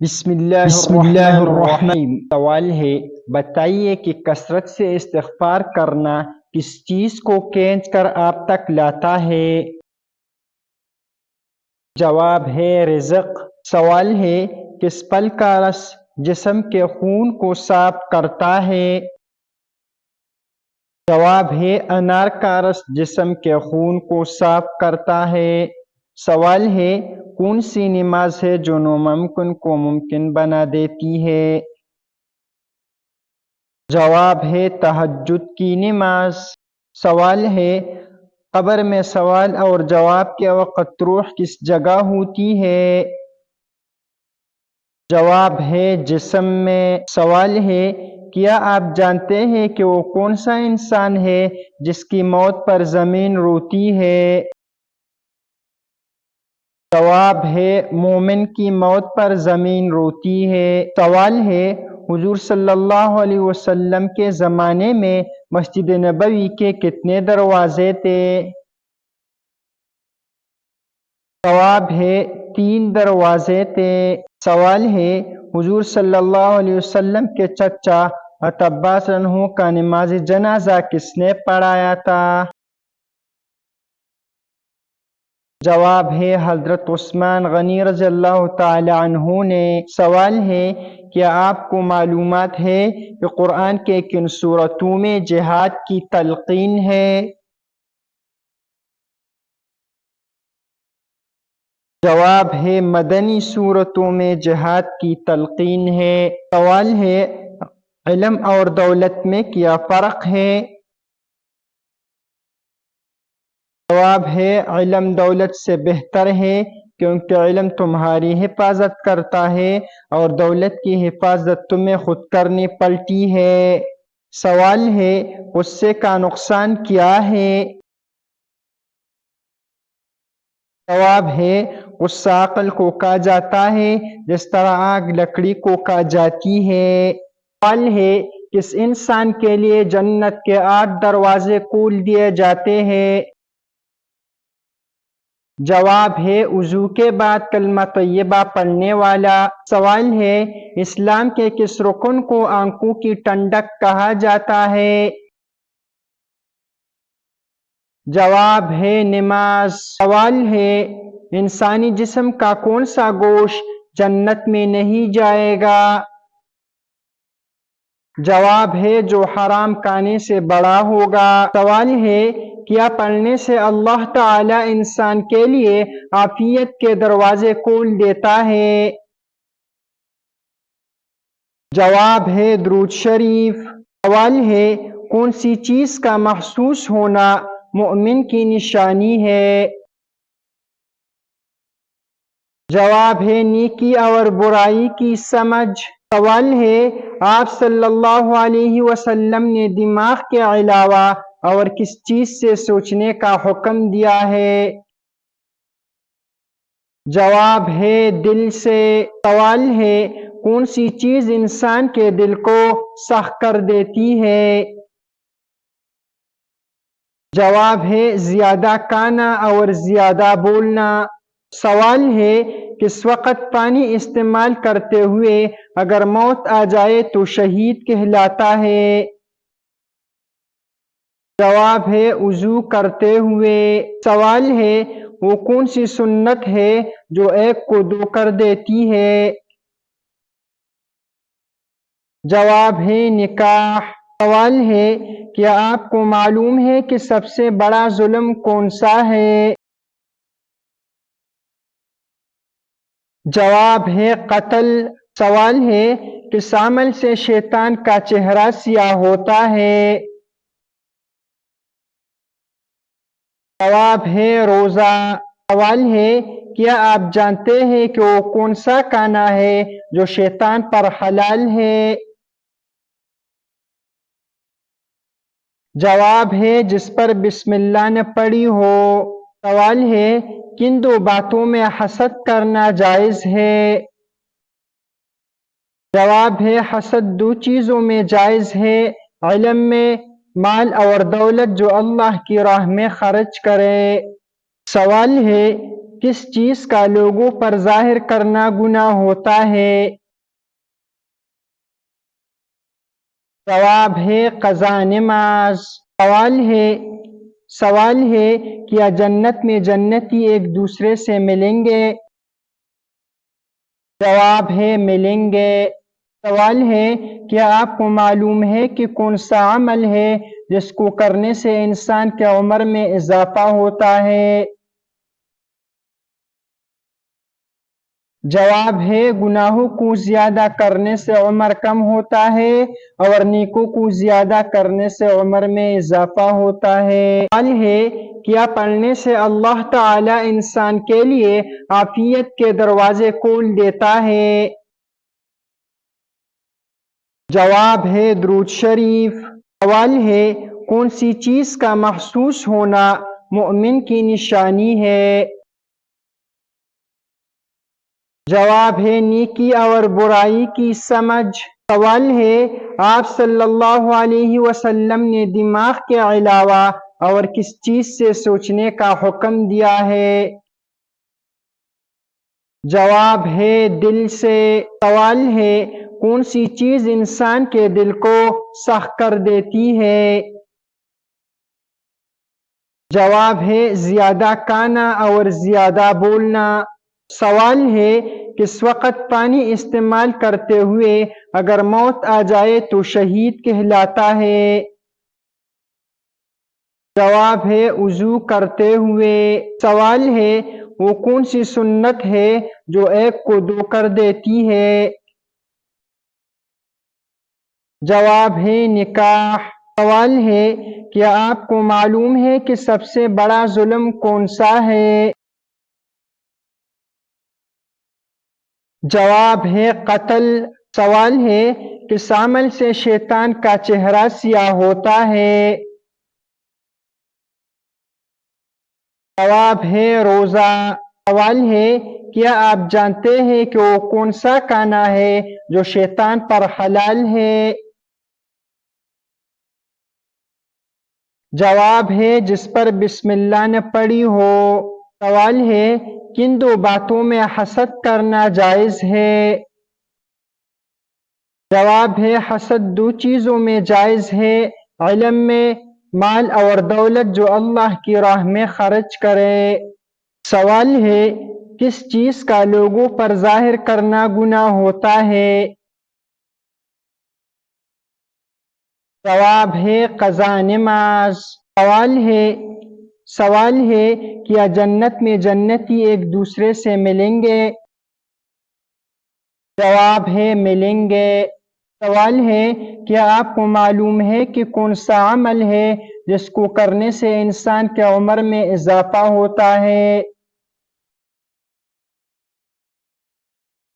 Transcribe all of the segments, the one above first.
بسم اللہ الرحمن الرحیم۔ سوال ہے، بتائیے کہ کثرت سے استغفار کرنا کس چیز کو کھینچ کر آپ تک لاتا ہے؟ جواب ہے رزق۔ سوال ہے، کس پھل کا رس جسم کے خون کو صاف کرتا ہے؟ جواب ہے انار کا رس جسم کے خون کو صاف کرتا ہے۔ سوال ہے، کون سی نماز ہے جو ناممکن کو ممکن بنا دیتی ہے؟ جواب ہے تہجد کی نماز۔ سوال ہے، قبر میں سوال اور جواب کے وقت روح کس جگہ ہوتی ہے؟ جواب ہے جسم میں۔ سوال ہے، کیا آپ جانتے ہیں کہ وہ کون سا انسان ہے جس کی موت پر زمین روتی ہے؟ جواب ہے مومن کی موت پر زمین روتی ہے۔ سوال ہے، حضور صلی اللہ علیہ وسلم کے زمانے میں مسجد نبوی کے کتنے دروازے تھے؟ جواب ہے 3 دروازے تھے۔ سوال ہے، حضور صلی اللہ علیہ وسلم کے چچا عباس عنہ کا نماز جنازہ کس نے پڑھایا تھا؟ جواب ہے حضرت عثمان غنی رضی اللہ تعالی عنہ نے۔ سوال ہے، کیا آپ کو معلومات ہے کہ قرآن کے کن سورتوں میں جہاد کی تلقین ہے؟ جواب ہے مدنی سورتوں میں جہاد کی تلقین ہے۔ سوال ہے، علم اور دولت میں کیا فرق ہے؟ جواب ہے علم دولت سے بہتر ہے، کیونکہ علم تمہاری حفاظت کرتا ہے اور دولت کی حفاظت تمہیں خود کرنی پڑتی ہے۔ سوال ہے، غصے کا نقصان کیا ہے؟ جواب ہے غصہ عقل کو کھا جاتا ہے جس طرح آگ لکڑی کو کھا جاتی ہے۔ سوال ہے، کس انسان کے لیے جنت کے 8 دروازے کھول دیے جاتے ہیں؟ جواب ہے وضو کے بعد کلمہ طیبہ پڑھنے والا۔ سوال ہے، اسلام کے کس رکن کو آنکھوں کی ٹھنڈک کہا جاتا ہے؟ جواب ہے نماز۔ سوال ہے، انسانی جسم کا کون سا گوشت جنت میں نہیں جائے گا؟ جواب ہے جو حرام کھانے سے بڑا ہوگا۔ سوال ہے، کیا پڑھنے سے اللہ تعالی انسان کے لیے عافیت کے دروازے کھول دیتا ہے؟ جواب ہے درود شریف۔ سوال ہے، کون سی چیز کا محسوس ہونا مومن کی نشانی ہے؟ جواب ہے نیکی اور برائی کی سمجھ۔ سوال ہے، آپ صلی اللہ علیہ وسلم نے دماغ کے علاوہ اور کس چیز سے سوچنے کا حکم دیا ہے؟ جواب ہے دل سے۔ سوال ہے، کون سی چیز انسان کے دل کو سخت کر دیتی ہے؟ جواب ہے زیادہ کھانا اور زیادہ بولنا۔ سوال ہے، کس وقت پانی استعمال کرتے ہوئے اگر موت آ جائے تو شہید کہلاتا ہے؟ جواب ہے وضو کرتے ہوئے۔ سوال ہے، وہ کون سی سنت ہے جو ایک کو 2 کر دیتی ہے؟ جواب ہے نکاح۔ سوال ہے، کیا آپ کو معلوم ہے کہ سب سے بڑا ظلم کون سا ہے؟ جواب ہے قتل۔ سوال ہے، کس عمل سے شیطان کا چہرہ سیاہ ہوتا ہے؟ جواب ہے روزہ۔ سوال ہے، کیا آپ جانتے ہیں کہ وہ کون سا کھانا ہے جو شیطان پر حلال ہے؟ جواب ہے جس پر بسم اللہ نہ پڑھی ہو۔ سوال ہے، کن 2 باتوں میں حسد کرنا جائز ہے؟ جواب ہے حسد 2 چیزوں میں جائز ہے، علم میں، مال اور دولت جو اللہ کی راہ میں خرچ کرے۔ سوال ہے، کس چیز کا لوگوں پر ظاہر کرنا گناہ ہوتا ہے؟ جواب ہے قضا نماز۔ سوال ہے کیا جنت میں جنتی ایک دوسرے سے ملیں گے؟ جواب ہے ملیں گے۔ سوال ہے کیا آپ کو معلوم ہے کہ کون سا عمل ہے جس کو کرنے سے انسان کی عمر میں اضافہ ہوتا ہے؟ جواب ہے گناہوں کو زیادہ کرنے سے عمر کم ہوتا ہے اور نیکوں کو زیادہ کرنے سے عمر میں اضافہ ہوتا ہے۔ سوال ہے کیا پڑھنے سے اللہ تعالی انسان کے لیے عافیت کے دروازے کھول دیتا ہے؟ جواب ہے درود شریف۔ سوال ہے کون سی چیز کا محسوس ہونا مومن کی نشانی ہے؟ جواب ہے نیکی اور برائی کی سمجھ۔ سوال ہے آپ صلی اللہ علیہ وسلم نے دماغ کے علاوہ اور کس چیز سے سوچنے کا حکم دیا ہے؟ جواب ہے دل سے۔ سوال ہے کون سی چیز انسان کے دل کو سخت کر دیتی ہے؟ جواب ہے زیادہ کھانا اور زیادہ بولنا۔ سوال ہے کس وقت پانی استعمال کرتے ہوئے اگر موت آ جائے تو شہید کہلاتا ہے؟ جواب ہے وضو کرتے ہوئے۔ سوال ہے وہ کون سی سنت ہے جو ایک کو دو کر دیتی ہے؟ جواب ہے نکاح۔ سوال ہے کیا آپ کو معلوم ہے کہ سب سے بڑا ظلم کون سا ہے؟ جواب ہے قتل۔ سوال ہے کس عمل سے شیطان کا چہرہ سیاہ ہوتا ہے؟ جواب ہے روزہ۔ سوال ہے کیا آپ جانتے ہیں کہ وہ کون سا کھانا ہے جو شیطان پر حلال ہے؟ جواب ہے جس پر بسم اللہ نہ پڑھی ہو۔ سوال ہے کن دو باتوں میں حسد کرنا جائز ہے؟ جواب ہے حسد دو چیزوں میں جائز ہے، علم میں، مال اور دولت جو اللہ کی راہ میں خرچ کرے۔ سوال ہے کس چیز کا لوگوں پر ظاہر کرنا گناہ ہوتا ہے؟ جواب ہے قضا نماز۔ سوال ہے کیا جنت میں جنتی ایک دوسرے سے ملیں گے؟ جواب ہے ملیں گے۔ سوال ہے کیا آپ کو معلوم ہے کہ کون سا عمل ہے جس کو کرنے سے انسان کی عمر میں اضافہ ہوتا ہے؟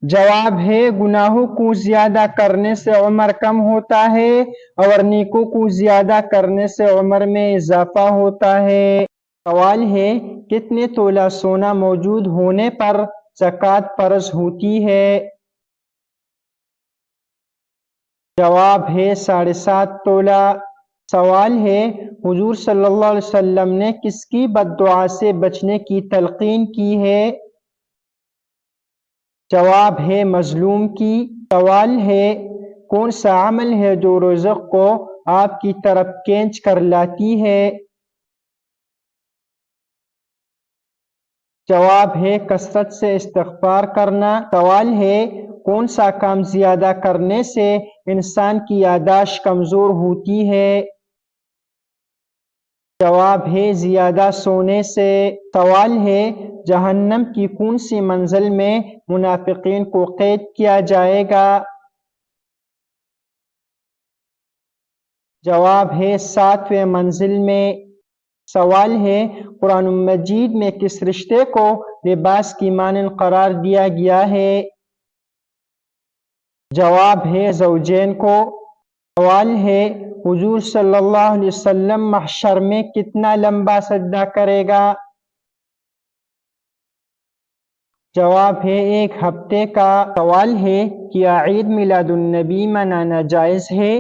جواب ہے گناہوں کو زیادہ کرنے سے عمر کم ہوتا ہے اور نیکوں کو زیادہ کرنے سے عمر میں اضافہ ہوتا ہے۔ سوال ہے کتنے تولہ سونا موجود ہونے پر زکوٰۃ فرض ہوتی ہے؟ جواب ہے 7.5 تولہ۔ سوال ہے حضور صلی اللہ علیہ وسلم نے کس کی بد دعا سے بچنے کی تلقین کی ہے؟ جواب ہے مظلوم کی۔ سوال ہے کون سا عمل ہے جو رزق کو آپ کی طرف کھینچ کر لاتی ہے؟ جواب ہے کثرت سے استغفار کرنا۔ سوال ہے کون سا کام زیادہ کرنے سے انسان کی یادداشت کمزور ہوتی ہے؟ جواب ہے زیادہ سونے سے۔ سوال ہے جہنم کی کون سی منزل میں منافقین کو قید کیا جائے گا؟ جواب ہے 7ویں منزل میں۔ سوال ہے قرآن مجید میں کس رشتے کو لباس کی مانند قرار دیا گیا ہے؟ جواب ہے زوجین کو۔ سوال ہے حضور صلی اللہ علیہ وسلم محشر میں کتنا لمبا سجدہ کرے گا؟ جواب ہے 1 ہفتے کا۔ سوال ہے کیا عید میلاد النبی منانا جائز ہے؟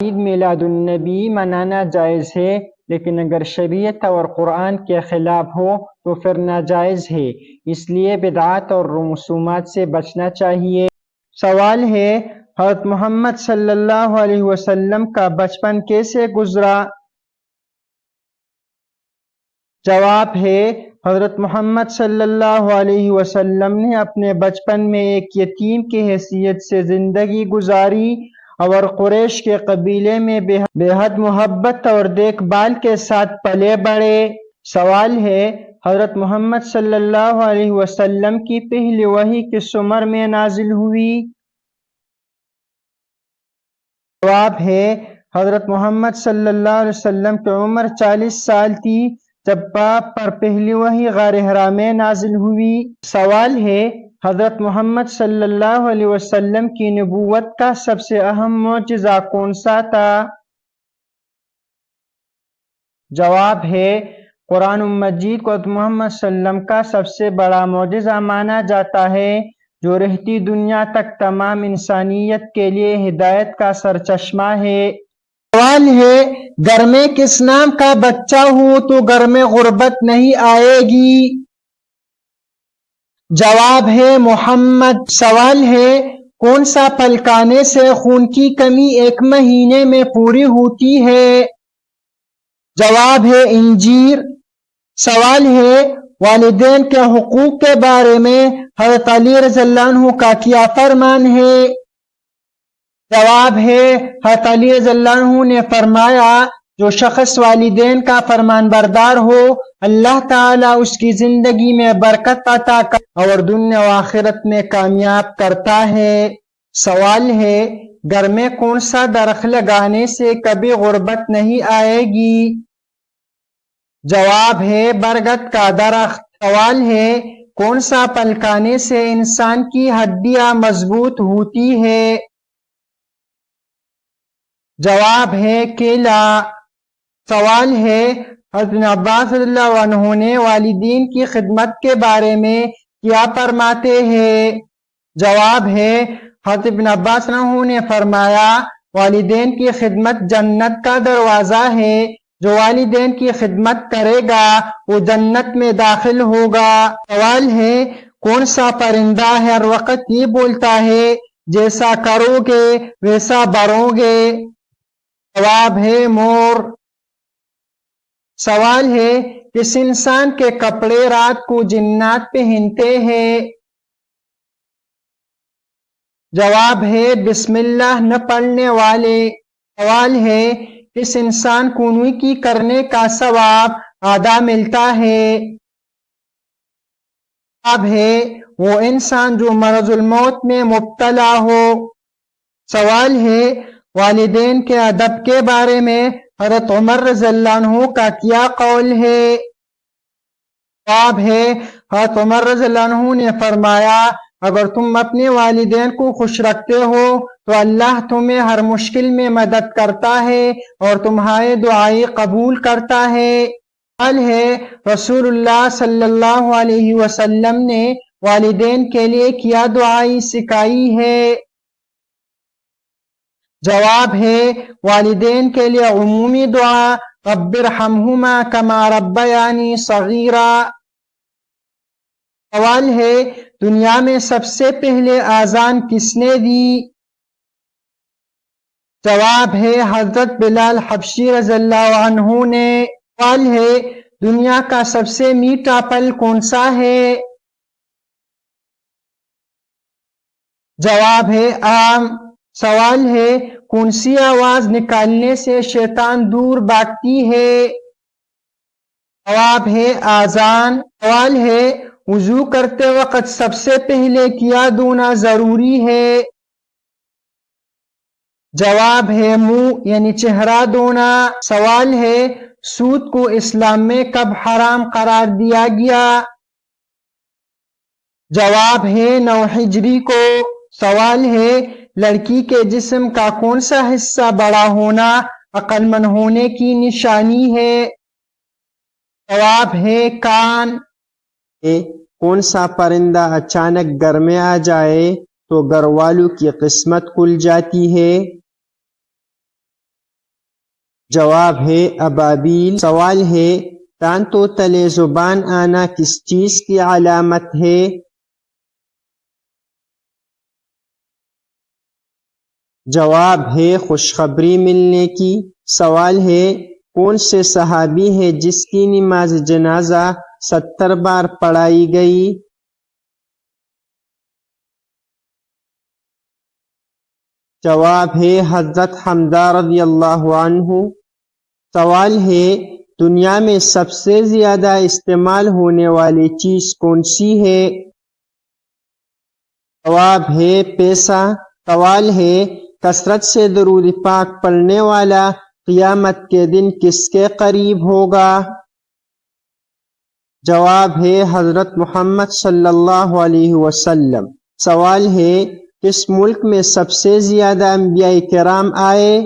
عید میلاد النبی منانا جائز ہے لیکن اگر شریعت اور قرآن کے خلاف ہو تو پھر ناجائز ہے، اس لیے بدعات اور رسومات سے بچنا چاہیے۔ سوال ہے، حضرت محمد صلی اللہ علیہ وسلم کا بچپن کیسے گزرا؟ جواب ہے، حضرت محمد صلی اللہ علیہ وسلم نے اپنے بچپن میں ایک یتیم کی حیثیت سے زندگی گزاری اور قریش کے قبیلے میں بے حد محبت اور دیکھ بھال کے ساتھ پلے بڑھے۔ سوال ہے، حضرت محمد صلی اللہ علیہ وسلم کی پہلی وحی کس عمر میں نازل ہوئی؟ جواب ہے، حضرت محمد صلی اللہ علیہ وسلم کی عمر 40 سال تھی جب آپ پر پہلی وحی غار حرا میں نازل ہوئی۔ سوال ہے، حضرت محمد صلی اللہ علیہ وسلم کی نبوت کا سب سے اہم معجزہ کون سا تھا؟ جواب ہے، قرآن مجید کو حضرت محمد صلی اللہ علیہ وسلم کا سب سے بڑا معجزہ مانا جاتا ہے، جو رہتی دنیا تک تمام انسانیت کے لیے ہدایت کا سرچشمہ ہے۔ سوال ہے، گھر میں کس نام کا بچہ ہو تو گھر میں غربت نہیں آئے گی؟ جواب ہے، محمد۔ سوال ہے، کون سا پھل کھانے سے خون کی کمی 1 مہینے میں پوری ہوتی ہے؟ جواب ہے، انجیر۔ سوال ہے، والدین کے حقوق کے بارے میں حضرت علی رضی اللہ عنہ کا کیا فرمان ہے؟ جواب ہے، حضرت علی رضی اللہ عنہ نے فرمایا، جو شخص والدین کا فرمان بردار ہو، اللہ تعالیٰ اس کی زندگی میں برکت عطا اور دنیا و آخرت میں کامیاب کرتا ہے۔ سوال ہے، گھر میں کون سا درخت لگانے سے کبھی غربت نہیں آئے گی؟ جواب ہے، برگد کا درخت۔ سوال ہے، کون سا پھل کھانے سے انسان کی ہڈیاں مضبوط ہوتی ہے؟ جواب ہے، کیلا۔ سوال ہے، حضرت عباس رضی اللہ عنہ نے والدین کی خدمت کے بارے میں کیا فرماتے ہیں؟ جواب ہے، حضرت ابن عباس رضی اللہ عنہ نے فرمایا، والدین کی خدمت جنت کا دروازہ ہے، جو والدین کی خدمت کرے گا وہ جنت میں داخل ہوگا۔ سوال ہے، کون سا پرندہ ہر وقت یہ بولتا ہے، جیسا کرو گے ویسا بھرو گے؟ جواب ہے، مور۔ سوال ہے، کس انسان کے کپڑے رات کو جنات پہنتے ہیں؟ جواب ہے، بسم اللہ نہ پڑھنے والے۔ سوال ہے، کس انسان کو نیکی کرنے کا ثواب آدھا ملتا ہے؟ جواب ہے، وہ انسان جو مرض الموت میں مبتلا ہو۔ سوال ہے، والدین کے ادب کے بارے میں حضرت عمر رضی اللہ عنہ کا کیا قول ہے؟ جواب ہے، حضرت عمر رضی اللہ عنہ نے فرمایا، اگر تم اپنے والدین کو خوش رکھتے ہو تو اللہ تمہیں ہر مشکل میں مدد کرتا ہے اور تمہاری دعائیں قبول کرتا ہے۔ سوال ہے، رسول اللہ صلی اللہ علیہ وسلم نے والدین کے لیے کیا دعائیں سکھائی ہے؟ جواب ہے، والدین کے لیے عمومی دعا، رب ارحمہما کما ربیانی صغیرا۔ سوال ہے، دنیا میں سب سے پہلے اذان کس نے دی؟ جواب ہے، حضرت بلال حبشی رضی اللہ عنہ نے۔ سوال ہے، دنیا کا سب سے میٹھا پھل کون سا ہے؟ جواب ہے، آم۔ سوال ہے، کون سی آواز نکالنے سے شیطان دور بھاگتی ہے؟ جواب ہے، آذان۔ سوال ہے، وضو کرتے وقت سب سے پہلے کیا دھونا ضروری ہے؟ جواب ہے، منہ یعنی چہرہ دھونا۔ سوال ہے، سود کو اسلام میں کب حرام قرار دیا گیا؟ جواب ہے، 9 ہجری کو۔ سوال ہے، لڑکی کے جسم کا کون سا حصہ بڑا ہونا عقل مند ہونے کی نشانی ہے؟ جواب ہے، کان۔ کون سا پرندہ اچانک گھر میں آ جائے تو گھر والوں کی قسمت کھل جاتی ہے؟ جواب ہے ابابیل۔ سوال ہے دانتوں تلے زبان آنا کس چیز کی علامت ہے؟ جواب ہے خوشخبری ملنے کی۔ سوال ہے کون سے صحابی ہے جس کی نماز جنازہ 70 بار پڑھائی گئی؟ جواب ہے حضرت حمزہ رضی اللہ عنہ۔ سوال ہے دنیا میں سب سے زیادہ استعمال ہونے والی چیز کون سی ہے؟ جواب ہے پیسہ۔ سوال ہے کثرت سے درود پاک پڑھنے والا قیامت کے دن کس کے قریب ہوگا؟ جواب ہے حضرت محمد صلی اللہ علیہ وسلم۔ سوال ہے کس ملک میں سب سے زیادہ انبیاء کرام آئے؟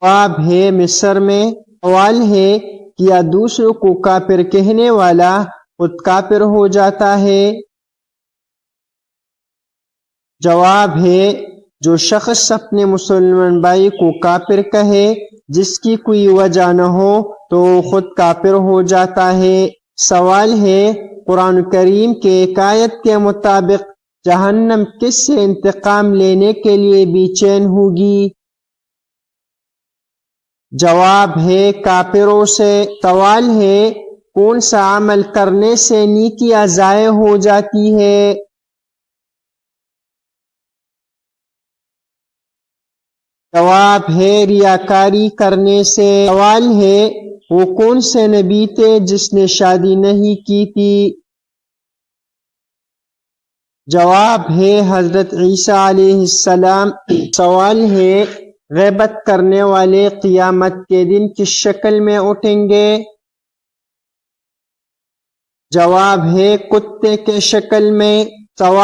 جواب ہے مصر میں۔ سوال ہے کیا دوسروں کو کافر کہنے والا خود کافر ہو جاتا ہے؟ جواب ہے جو شخص اپنے مسلمان بھائی کو کافر کہے جس کی کوئی وجہ نہ ہو تو خود کافر ہو جاتا ہے۔ سوال ہے قرآن کریم کے ایک آیت کے مطابق جہنم کس سے انتقام لینے کے لیے بے چین ہوگی؟ جواب ہے کافروں سے۔ سوال ہے کون سا عمل کرنے سے نیکیاں ضائع ہو جاتی ہے؟ جواب ہے ریاکاری کرنے سے۔ سوال ہے وہ کون سے نبی تھے جس نے شادی نہیں کی تھی؟ جواب ہے حضرت عیسیٰ علیہ السلام۔ سوال ہے غیبت کرنے والے قیامت کے دن کس شکل میں اٹھیں گے؟ جواب ہے کتے کے شکل میں۔ سوال